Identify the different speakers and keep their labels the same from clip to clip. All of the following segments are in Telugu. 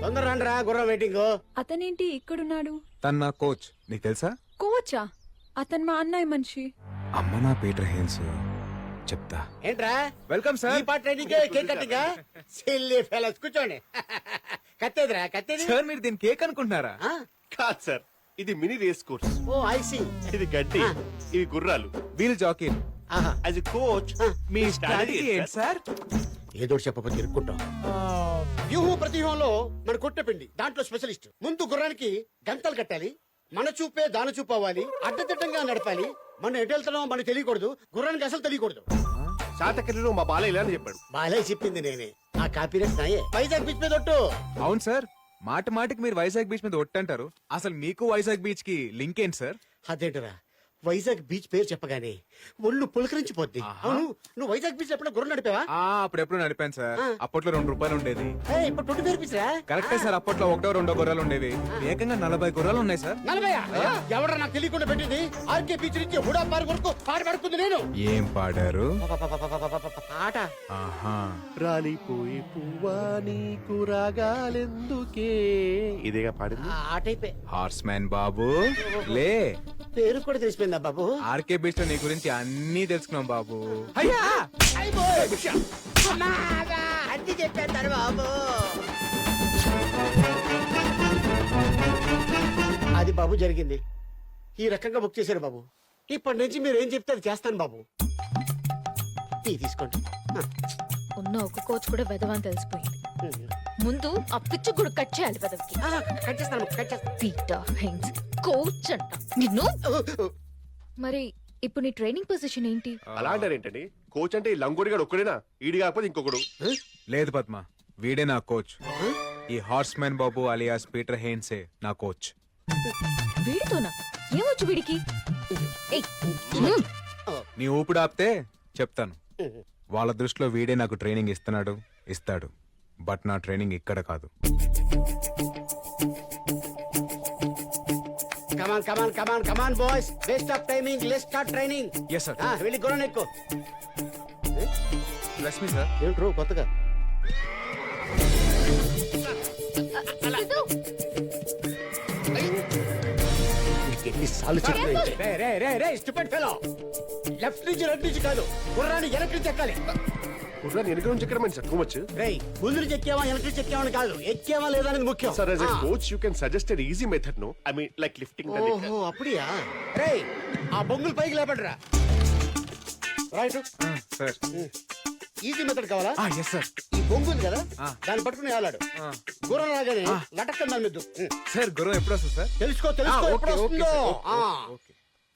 Speaker 1: తొందర రండిరా, గుర్రం వెయిటింగ్.
Speaker 2: అతనేంటి ఇక్కడున్నాడు?
Speaker 3: తన నా కోచ్, నీకు తెలుసా?
Speaker 2: కోచా? అతను మా అన్నయ్య మనిషి.
Speaker 3: అమ్మ నా పీటర్ హెయిన్స్. చెప్తా.
Speaker 1: ఏంట్రా
Speaker 3: వెల్కమ్ సార్.
Speaker 1: ఈ పాట ట్రైనింగ్ కేక్ కట్టింగా సిల్లీ ఫెలోస్. కూర్చోండి. కత్తేదిరా, కత్తేది.
Speaker 3: సార్ మీరు దీని కేక్ అనుకుంటున్నారా?
Speaker 4: కాదు సార్, ఇది mini race course.
Speaker 1: Oh I see.
Speaker 4: ఇది గడ్డి, ఇవి గుర్రాలు.
Speaker 3: వీల్ జాకీ.
Speaker 4: యాజ్ ఎ కోచ్
Speaker 3: మీ స్ట్రాటజీ ఏంటి సార్?
Speaker 1: ఏదో చెప్పకపోతే ఇరుక్కుంటాం. వ్యూహం ప్రతివ్యూహంలో మన కొట్టపిండి దాంట్లో స్పెషలిస్ట్. ముందు గుర్రానికి గంతలు కట్టాలి, మన చూపే దాని చూపు అవ్వాలి, అడ్డదిడ్డంగా నడపాలి. మనం ఎటు వెళ్తున్నామో మనకు తెలియకూడదు, గుర్రానికి అసలు తెలియకూడదు.
Speaker 4: శాతకర్ణిలో మా బాలయ్య ఇలా అని చెప్పాడు.
Speaker 1: బాలే చెప్పింది నేనే. ఆ కాపీరెస్ నాయే. వైజాగ్ బీచ్ మీద ఒట్టు.
Speaker 3: అవును సార్, మాట మాటికి మీరు వైజాగ్ బీచ్ మీద ఒట్టంటారు. అసలు మీకు వైజాగ్ బీచ్ కి లింక్ ఏంటి సార్?
Speaker 1: అదేంటరా, వైజాగ్ బీచ్ పేరు చెప్పగానే ఒళ్ళు పులకరించిపోద్ది. అవును, నువ్వు వైజాగ్ బీచ్ ఎప్పుడో గుర్రం నడిపావా?
Speaker 3: అప్పుడెప్పుడు నడిపాను సార్. అప్పట్లో 2 రూపాయలు ఉండేది.
Speaker 1: ఇప్పుడు 20 రూపీస్రా.
Speaker 3: కరెక్టే సార్, అప్పట్లో 1-2 గుర్రాలు ఉండేవి. ఏకంగా 40 గుర్రాలు ఉన్నాయి సార్.
Speaker 1: 40? ఎవడ నాకు తెలియకుండా పెట్టింది? ఆర్కే బీచ్ నుంచి హుడా పార్క్ వరకు పాట పడుకుంది నేను.
Speaker 3: ఏం పాడారు?
Speaker 1: పాట
Speaker 4: రాలిపోయి పువ్వా నీకు రాగాలెందుకే, ఇదేగా పాడింది.
Speaker 1: ఆ టైపే.
Speaker 3: హార్స్ మ్యాన్ బాబు లే.
Speaker 1: పేరు కూడా తెలిసిపోయిందా బాబు?
Speaker 3: ఆర్కే బీచ్ లో నీ గురించి అన్ని తెలుసుకున్నాం బాబు.
Speaker 1: అన్ని చెప్పేస్తారు బాబు. అది బాబు జరిగింది. ఈ రకంగా బుక్ చేశారు బాబు. ఇప్పటి నుంచి మీరు ఏం చెప్తే అది చేస్తాను బాబు. తీసుకోండి.
Speaker 5: ఉన్న ఒక కోచ్ కూడా వెదవని తెలిసిపోయింది. ముందు ఆ పిచ్చి కూడా కట్ చేయాలి పెదవికి.
Speaker 1: కట్ చేస్తాను, కట్ చేస్తాను.
Speaker 5: పీటర్ హెయిన్స్ కోచ్ అంట నిన్ను. మరి ఇప్పుడు నీ ట్రైనింగ్ పొజిషన్ ఏంటి?
Speaker 4: అలా అంటారు ఏంటండి? కోచ్ అంటే ఈ లంగోడిగాడు ఒక్కడేనా? ఈడి కాకపోతే ఇంకొకడు.
Speaker 3: లేదు పద్మ, వీడే నా కోచ్. ఈ హార్స్ మ్యాన్ బాబు అలియాస్ పీటర్ హెయిన్సే నా కోచ్.
Speaker 5: వీడితోనా? ఏమొచ్చు వీడికి?
Speaker 3: నీ ఊపిడి ఆపితే చెప్తాను. వాళ్ళ దృష్టిలో వీడే నాకు ట్రైనింగ్ ఇస్తాడు. బట్ నా ట్రైనింగ్ ఇక్కడ కాదు.
Speaker 1: Come on, boys. Waste of timing. Let's start training.
Speaker 3: Yes, sir.
Speaker 1: వెళ్ళి గుర్రం ఎక్కు.
Speaker 3: Bless me, sir.
Speaker 1: ఏంట్రో కొత్తగా? ఎన్నిసార్లు చెప్పాను? Stupid fellow. లెఫ్ట్ నుంచి రైట్ నుంచి కాదు, గుర్రాన్ని వెనక్కి నుంచి ఎక్కాలి.
Speaker 4: గుర్రాన్ని వెనక నుంచి ఎక్కడం సార్ టూ మచ్.
Speaker 1: రేయ్, ముందు నుంచి ఎక్కావా వెనక నుంచి ఎక్కావని కాదు, ఎక్కావా లేదా అనేది ముఖ్యం.
Speaker 4: Sir as a coach you can suggest an easy method. No I mean like lifting the leg.
Speaker 1: ఓహో అప్పుడియా? రేయ్, ఆ బొంగులు పైకి లేపడరా. Right
Speaker 3: sir.
Speaker 1: ఈజీ మెథడ్ కావాలా?
Speaker 3: yes sir.
Speaker 1: ఈ బొంగు ఉంది కదా, దాన్ని పట్టుకుని ఆలాడు. గుర్రం రాగానే లటక్కని దాని మీద.
Speaker 3: సార్ గుర్రం ఎప్పుడు వస్తుంది సార్?
Speaker 1: తెలుసుకో ఎప్పుడు వస్తుందో.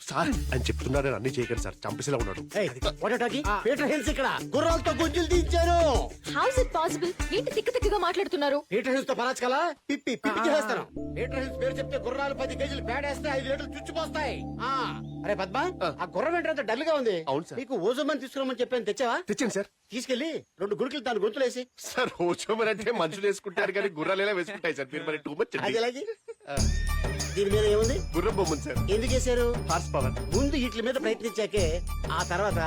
Speaker 4: సార్ అని చెప్తున్నారని అన్ని చేయకండి సార్, చంపేసేలా ఉన్నాడు.
Speaker 1: పీటర్ హెయిన్స్ ఇక్కడ గుర్రాలతో గుంజులు దించారు.
Speaker 5: How is it possible? ఏంటి తిక్కగా మాట్లాడుతున్నారు?
Speaker 1: పీటర్ హెయిన్స్ తో పరాచకాల పిప్పి చేస్తాను. పీటర్ హెయిన్స్ పేరు చెప్తే గుర్రాలు 10 కేజీలు పేడేస్తే 5 లీటర్లు చుచ్చిపోస్తాయి. అరే పద్మ, ఆ గుర్రం ఏంటంటే డల్ గా ఉంది.
Speaker 4: అవును సార్.
Speaker 1: నీకు ఓజోమని తీసుకురామని చెప్పాను, తెచ్చావా?
Speaker 4: తెచ్చాను సార్.
Speaker 1: తీసుకెళ్లి 2 గుడికలు దాని గొంతులేసి.
Speaker 4: సార్ ఓచోమని అంటే మనుషులు వేసుకుంటారు కానీ గుర్రాలు ఎలా వేసుకుంటాయి సార్? మీరు మరి టూ మచ్.
Speaker 1: అది ఎలాగే? దీని మీద ఏముంది?
Speaker 4: గుర్రం బొమ్మ సార్.
Speaker 1: ఎందుకు వేశారు?
Speaker 4: Horse power.
Speaker 1: ముందు వీటి మీద ప్రయత్నించాకే ఆ తర్వాత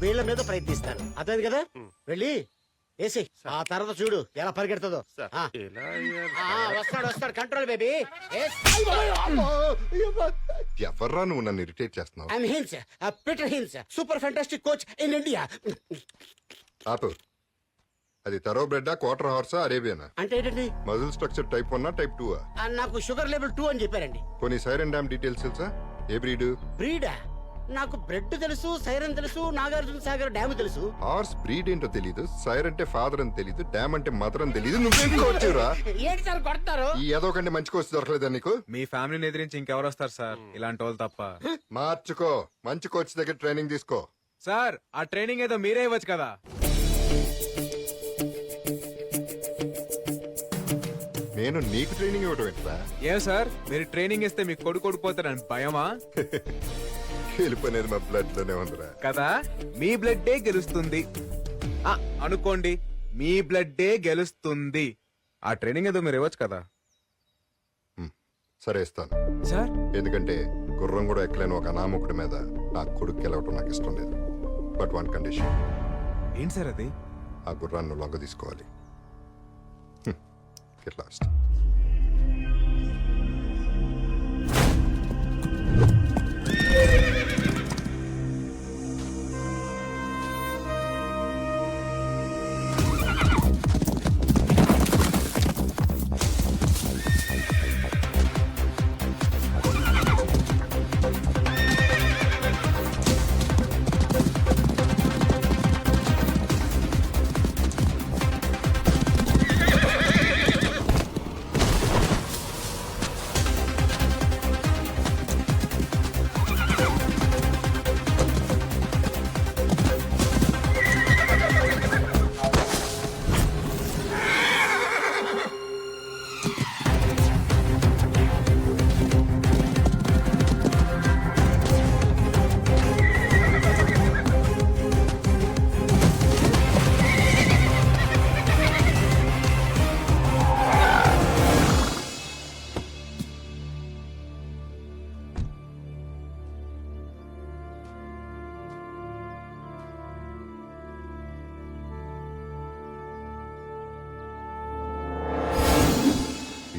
Speaker 1: వీళ్ళ మీద ప్రయత్నిస్తారు. అర్థమైంది కదా? వెళ్ళి వేసి ఆ తర్వాత చూడు ఎలా పరిగెడుతుందో. వస్తాడు కంట్రోల్ బేబీ.
Speaker 6: ఎవర్రా నువ్వు నన్ను ఇరిటేట్ చేస్తున్నావు?
Speaker 1: I'm Hinds, Peter Hinds, super fantastic coach in India.
Speaker 6: ఆపు. అది తరో బ్రెడ్డా, క్వార్టర్ హార్సా, అరేబియనా?
Speaker 1: అంటే ఏంటండి?
Speaker 6: Muscle structure type 1 type 2?
Speaker 1: నాకు షుగర్ లెవెల్ 2 అని చెప్పారండి.
Speaker 6: కొన్ని సైరన్ డ్యామ్ డీటెయిల్స్ తెలుసా? ఏ బ్రీడ్?
Speaker 1: బ్రీడా? నాకు బ్రెడ్ తెలుసు, సైరన్ తెలుసు, నాగార్జున సాగర్ డ్యామ్ తెలుసు.
Speaker 6: హార్స్ బ్రీడ్ ఏంటో తెలీదు, సైర్ అంటే ఫాదర్ అని తెలీదు, డ్యామ్ అంటే మదర్ అని తెలీదు. నువ్వేం కోచ్చురా?
Speaker 1: ఏంటి సార్ కొడతారు?
Speaker 6: ఈ ఏదో కంటే మంచి కోచ్ దొరకలేదా నీకు?
Speaker 3: మీ ఫ్యామిలీని ఎదిరించి ఇంకెవరు వస్తారు సార్ ఇలాంటి వాళ్ళు తప్ప?
Speaker 6: మార్చుకో, మంచి కోచ్ దగ్గర ట్రైనింగ్ తీసుకో.
Speaker 3: సార్ ఆ ట్రైనింగ్ ఏదో మీరే ఇవ్వచ్చు కదా.
Speaker 6: నేను నీకు ట్రైనింగ్ ఇవ్వడం ఏంట్రా?
Speaker 3: ఏం సార్ మీరు ట్రైనింగ్ ఇస్తే మీకు కొడుకోడిపోతారని భయమా?
Speaker 6: వెళ్ళిపోయినది మా బ్లడ్ లోనే ఉందిరా.
Speaker 3: కదా, మీ బ్లడ్డే గెలుస్తుంది అనుకోండి. మీ బ్లడ్డే గెలుస్తుంది. ఆ ట్రైనింగ్ ఏదో మీరు ఇవ్వచ్చు కదా.
Speaker 6: సరే ఇస్తాను
Speaker 3: సార్.
Speaker 6: ఎందుకంటే గుర్రం కూడా ఎక్కలేని ఒక అనామకుడి మీద నా కొడుకు గెలవటం నాకు ఇష్టం లేదు. But 1 condition.
Speaker 3: ఏంటి సార్ అది?
Speaker 6: ఆ గుర్రాన్ని లొంగ తీసుకోవాలి. Get lost.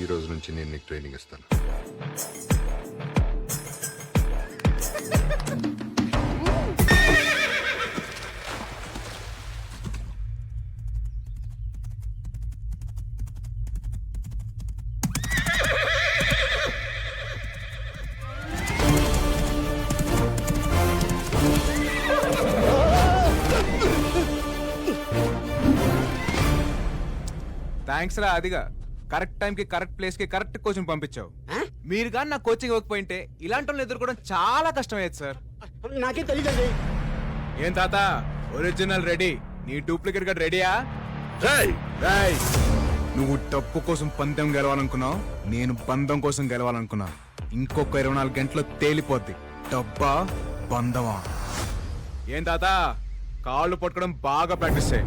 Speaker 6: ఈ రోజు నుంచి నేను నీకు ట్రైనింగ్ ఇస్తాను.
Speaker 3: థ్యాంక్స్ రా అదిగా కరెక్ట్ టైం కి కరెక్ట్ ప్లేస్ కి కరెక్ట్ కోచింగ్ పంపించావు. మీరు కానీ నా కోచింగ్ ఇవ్వకపోయింటే ఇలాంటి వాళ్ళు ఎదుర్కోవడం చాలా కష్టమయ్యేది సార్.
Speaker 1: నాకేం తెలియదండి.
Speaker 3: ఏం తాత ఒరిజినల్ రెడీ, నీ డూప్లికేట్ గా రెడీయా? నువ్వు డబ్బు కోసం పందెం గెలవాలనుకున్నావు, నేను బంధం కోసం గెలవాలనుకున్నా. ఇంకొక 24 గంటలు తేలిపోద్ది డబ్బా బంధమా. ఏం తాత కాళ్ళు పట్టుకోవడం బాగా ప్రాక్టీస్ చేయి.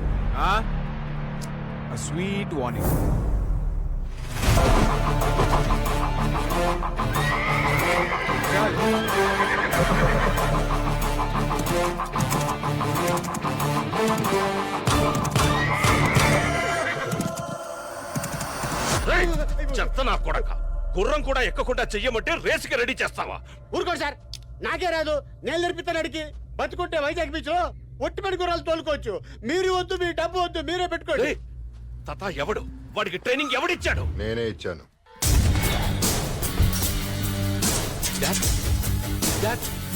Speaker 3: Sweet warning.
Speaker 4: చెత్త నా కొడక, గుర్రం కూడా ఎక్కకుండా చెయ్యమంటే రేసుకి రెడీ చేస్తావా?
Speaker 1: ఊరుకోండి సార్, నాకే రాదు. నేను నేర్పిస్తాను అడిగి. బతుకుంటే వైజాగ్ బీచ్ లో ఒట్టి పెట్టి గుర్రాలు తోలుకోవచ్చు. మీరు వద్దు, మీ డబ్బు వద్దు, మీరే పెట్టుకోండి.
Speaker 4: తాత ఎవడు వాడికి ట్రైనింగ్ ఎవడిచ్చాడు?
Speaker 6: నేనే ఇచ్చాను.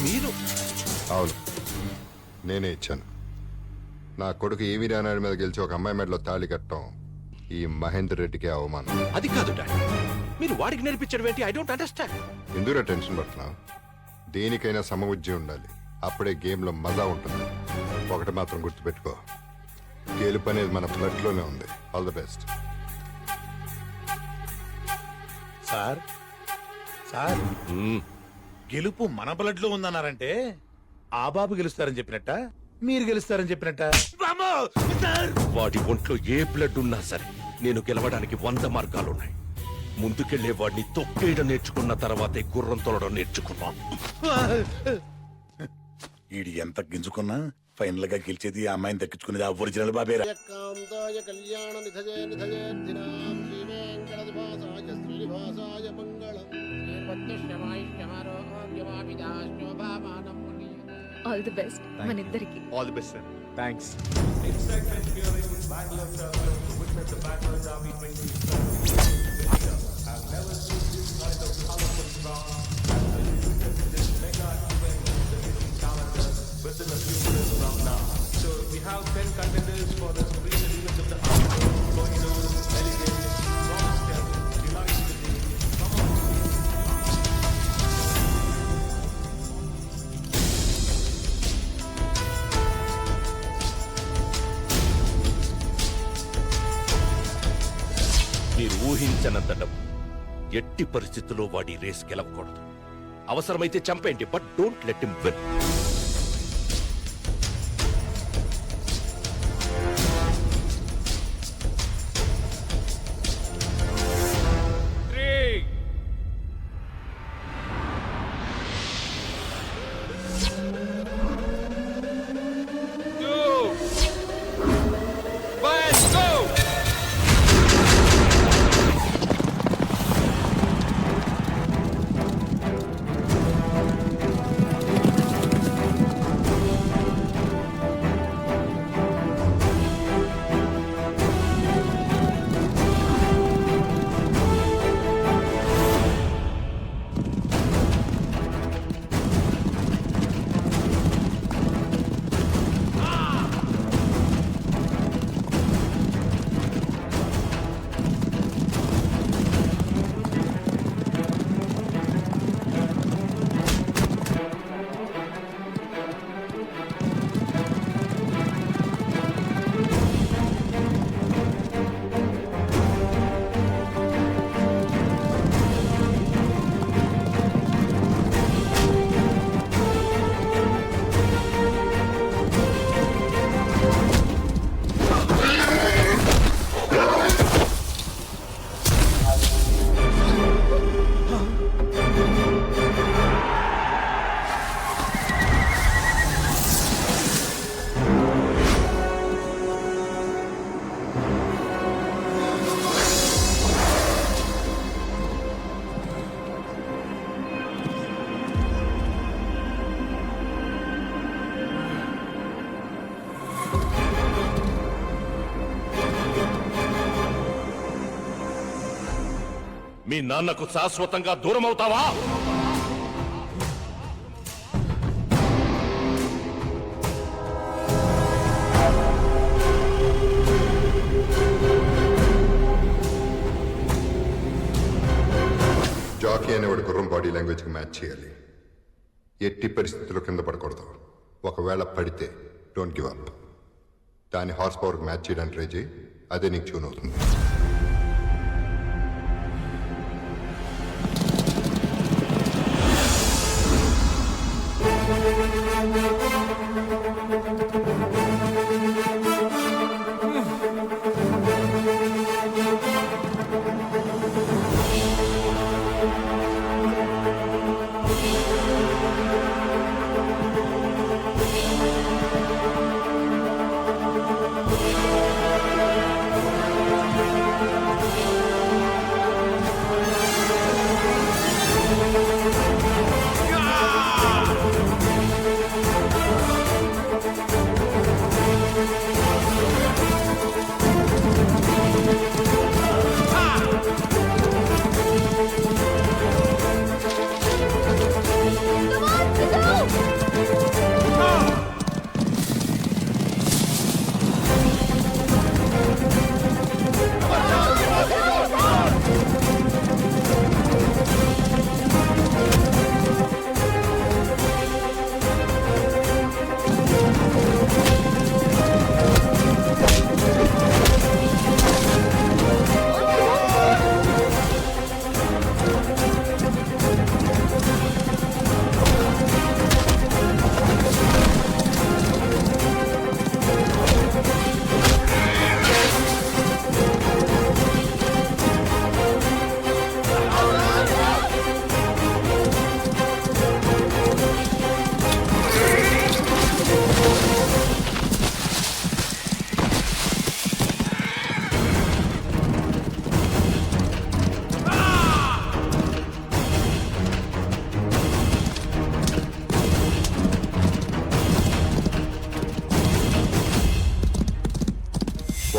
Speaker 4: మీరు?
Speaker 6: అవును, నేనే ఇచ్చాను. నా కొడుకు ఈవి రానాయుడు మీద గెలిచి ఒక అమ్మాయి మెడలో తాళి కట్టడం ఈ మహేందర్ రెడ్డికి అవమానం.
Speaker 4: అది కాదు డాడీ, మీరు వాడికి నేర్పించడం ఏంటి? I don't understand.
Speaker 6: ఎందుకు టెన్షన్ పడుతున్నావు? దేనికైనా సమబుద్ధి ఉండాలి, అప్పుడే గేమ్ లో మజా ఉంటుంది. ఒకటి మాత్రం గుర్తుపెట్టుకో, గెలుపు అనేది మన బ్లడ్ లోనే ఉంది. All the best.
Speaker 7: Sir sir గెలుపు మన బ్లడ్ లో ఉందన్నారంటే ఆ బాబు గెలుస్తారని చెప్పినట్ట, మీరు గెలుస్తారని చెప్పినట్ట?
Speaker 4: వాడి ఒంట్లో ఏ బ్లడ్ ఉన్నా సరే నేను గెలవడానికి 100 మార్గాలున్నాయి. ముందుకెళ్లే వాడిని తొక్కేయడం నేర్చుకున్న తర్వాతే గుర్రం తోలడం నేర్చుకున్నా.
Speaker 7: ఈడు ఎంత గింజుకున్నా ఫైనల్ గా గెలిచేది ఆ అమ్మాయిని దక్కించుకునేది ఆ ఒరిజినల్ బాబేరా.
Speaker 1: కళ్యాణ నిధయే నిధయేర్ధినాం శ్రీ వెంకటనివాసాయ శ్రీనివాసాయ మంగళం.
Speaker 5: ఆల్ ది బెస్ట్ మన ఇద్దరికి.
Speaker 3: All the best sir. Thanks.
Speaker 4: మీరు ఊహించనంత డబ్బు. ఎట్టి పరిస్థితుల్లో వాడి రేస్ గెలవకూడదు. అవసరమైతే చంపేయండి, but don't let him win. మీ నాన్నకు శాశ్వతంగా దూరం అవుతావా?
Speaker 6: జాకీ అనేవాడు గుర్రం బాడీ లాంగ్వేజ్ కి మ్యాచ్ చేయాలి. ఎట్టి పరిస్థితుల్లో కింద పడకూడదు. ఒకవేళ పడితే డోంట్ గివ్ అప్. దాని హార్స్ పవర్ మ్యాచ్ చేయడానికి ట్రై చేయి. అదే నీకు ట్యూన్ అవుతుంది.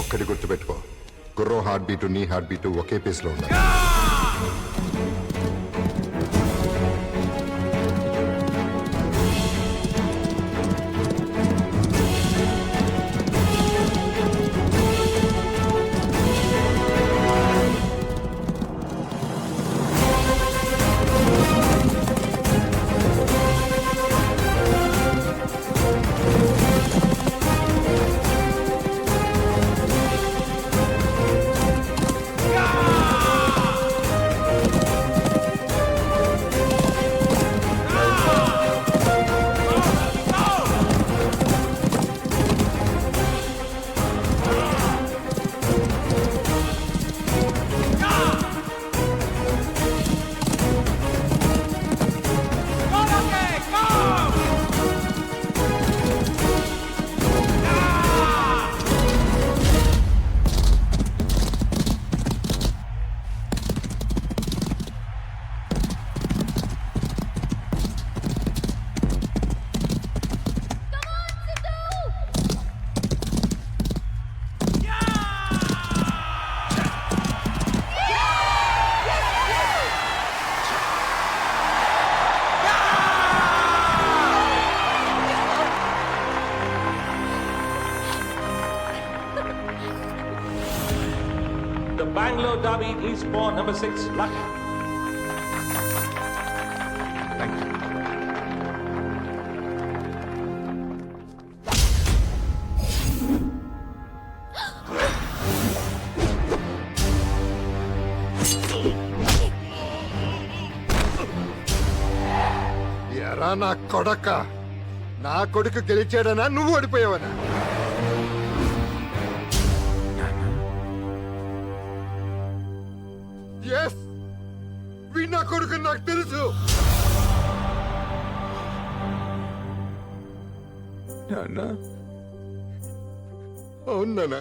Speaker 6: ఒక్కటి గుర్తుపెట్టుకో, గుర్రం హార్ట్ బీటు నీ హార్ట్ బీటు ఒకే పేస్ లో ఉండాలి.
Speaker 8: The Bangalore Derby is for number 6, Luck.
Speaker 6: ఎరా నా కొడక, నా కొడుకు గెలిచాడనా నువ్వు ఓడిపోయావనా? ఎస్, వీ నా కొడుకు నాకు తెలుసు. అవును నాన్న.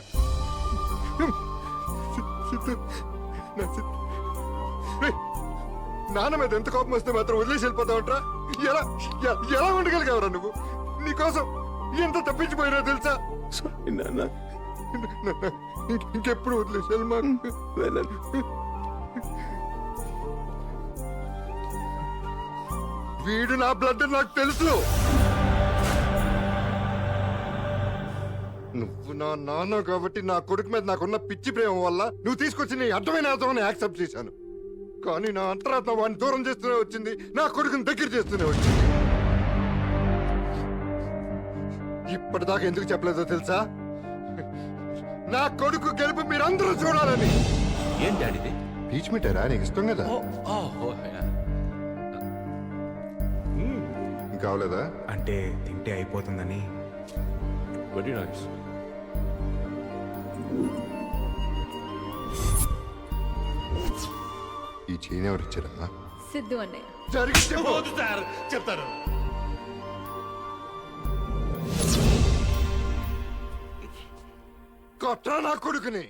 Speaker 6: నాన్న మీద ఎంత కోపం వస్తే మాత్రం వదిలేసి వెళ్ళిపోతావంట్రా? ఎలా ఎలా ఉండగలిగావరా నువ్వు? నీకోసం ఎంత తప్పించిపోయినా తెలుసా? ఇంకెప్పుడు వదిలేసి వెళ్ళమా? వీడు నా బ్లడ్ నాకు తెలుసు. నువ్వు నా నాన్న కాబట్టి నా కొడుకు మీద నాకున్న పిచ్చి ప్రేమ వల్ల నువ్వు తీసుకొచ్చి నీ అర్థమైన అర్థమని యాక్సెప్ట్ చేశాను. కానీ నా అంతరాత్మ వాడిని దూరం చేస్తూనే వచ్చింది, నా కొడుకుని దగ్గర చేస్తూనే వచ్చింది. ఇప్పటిదాకా ఎందుకు చెప్పలేదో తెలుసా? నా కొడుకు గెలుపు మీరందరూ చూడాలని.
Speaker 4: ఏం డాడీది?
Speaker 6: పీచ్ మిఠారా నీకు ఇష్టం కదా? ఇంకా అవలేదా?
Speaker 3: అంటే తింటే అయిపోతుందని.
Speaker 4: Very nice.
Speaker 6: ఈ చైన్ ఎవరు ఇచ్చారమ్మా?
Speaker 2: సిద్ధు అన్నయ్య.
Speaker 6: జరిగి
Speaker 7: చెప్తారు.
Speaker 6: కొట్రా నా కొడుకుని.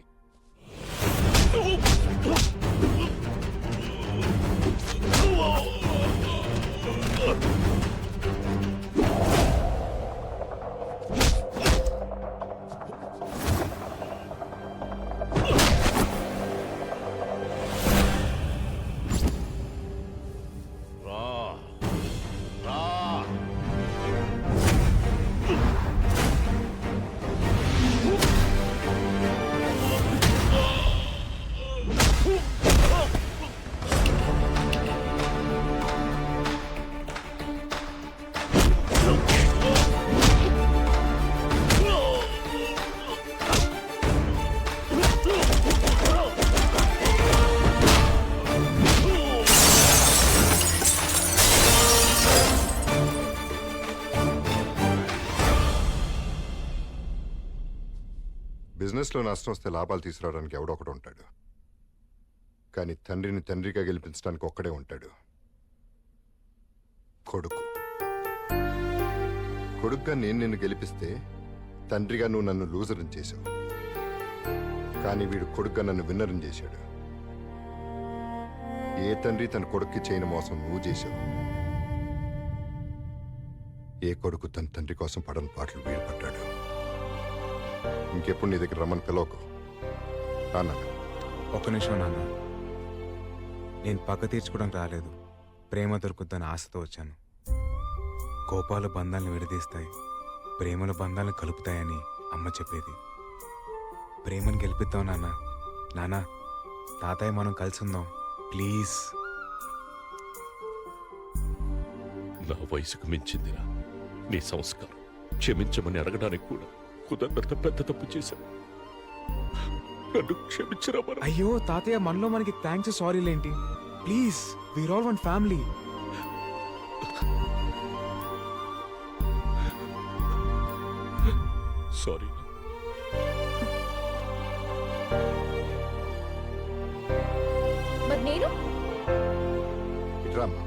Speaker 6: బిజినెస్లో నష్టం వస్తే లాభాలు తీసుకురావడానికి ఎవడొకడు ఉంటాడు, కానీ తండ్రిని తండ్రిగా గెలిపించడానికి ఒక్కడే ఉంటాడు, కొడుకు. కొడుకుగా నేను నిన్ను గెలిపిస్తే తండ్రిగా నువ్వు నన్ను లూజర్ని చేశావు, కానీ వీడు కొడుకుగా నన్ను విన్నర్ని చేశాడు. ఏ తండ్రి తన కొడుక్కి చేయని మోసం నువ్వు చేశావు. ఏ కొడుకు తన తండ్రి కోసం పడని పాటలు వీడు పడ్డాడు. ఇంకెప్పుడు నీ దగ్గర రమ్మని పిలవకు. రానా?
Speaker 3: ఒక్క నిమిషం నాన్న. నేను పక్క తీర్చుకోవడానికి రాలేదు, ప్రేమ దొరుకుద్దని ఆశతో వచ్చాను. కోపాలు బంధాలను విడదీస్తాయి, ప్రేమలు బంధాలను కలుపుతాయని అమ్మ చెప్పేది. ప్రేమను గెలిపిద్దాం నాన్న. నాన్న, తాతయ్య మనం కలిసి ఉందాం ప్లీజ్.
Speaker 4: నా వయసుకు మించిందిరా నీ సంస్కారం. క్షమించమని అడగడానికి కూడా కుదరనంత పెద్ద తప్పు చేశాను. నన్ను క్షమించరా.
Speaker 3: అయ్యో తాతయ్య, మనలో మనకి థ్యాంక్స్ సారీలేంటి? Please, we are all one family.
Speaker 4: Sorry.
Speaker 5: మరి నేను
Speaker 6: ఇట్రామ్మా.